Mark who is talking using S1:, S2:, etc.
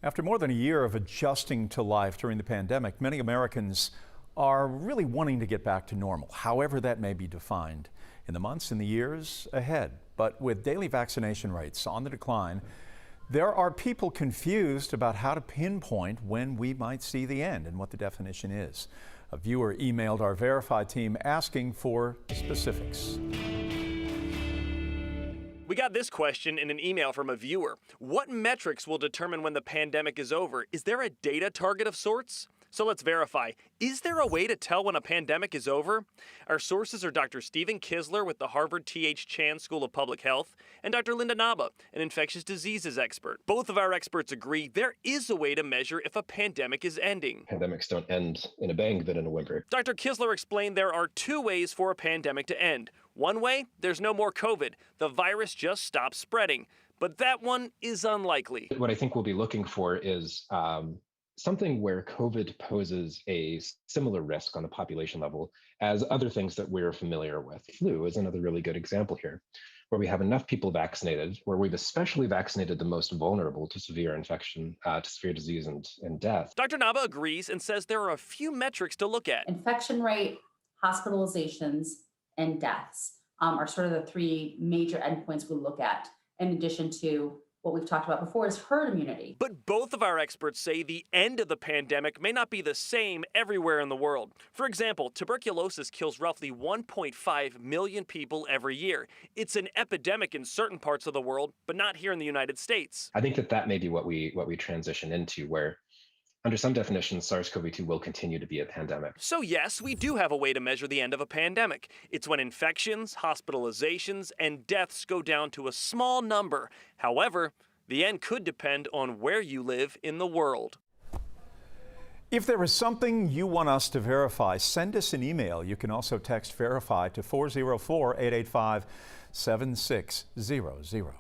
S1: After more than a year of adjusting to life during the pandemic, many Americans are really wanting to get back to normal, however that may be defined, in the months and the years ahead. But with daily vaccination rates on the decline, there are people confused about how to pinpoint when we might see the end and what the definition is. A viewer emailed our Verify team asking for specifics.
S2: We got this question in an email from a viewer. What metrics will determine when the pandemic is over? Is there a data target of sorts? So let's verify. Is there a way to tell when a pandemic is over? Our sources are Dr. Stephen Kisler with the Harvard T.H. Chan School of Public Health and Dr. Linda Naba, an infectious diseases expert. Both of our experts agree there is a way to measure if a pandemic is ending.
S3: Pandemics don't end in a bang, but in a whimper.
S2: Dr. Kisler explained there are two ways for a pandemic to end. One way, there's no more COVID. The virus just stops spreading. But that one is unlikely.
S3: What I think we'll be looking for is something where COVID poses a similar risk on the population level as other things that we're familiar with. Flu is another really good example here, where we have enough people vaccinated, where we've especially vaccinated the most vulnerable to severe infection, to severe disease and death.
S2: Dr. Naba agrees and says there are a few metrics to look at.
S4: Infection rate, hospitalizations, and deaths are sort of the three major endpoints we look at, in addition to what we've talked about before is herd immunity.
S2: But both of our experts say the end of the pandemic may not be the same everywhere in the world. For example, tuberculosis kills roughly 1.5 million people every year. It's an epidemic in certain parts of the world, but not here in the United States.
S3: I think that may be what we transition into, where under some definitions, SARS-CoV-2 will continue to be a pandemic.
S2: So yes, we do have a way to measure the end of a pandemic. It's when infections, hospitalizations, and deaths go down to a small number. However, the end could depend on where you live in the world.
S1: If there is something you want us to verify, send us an email. You can also text Verify to 404-885-7600.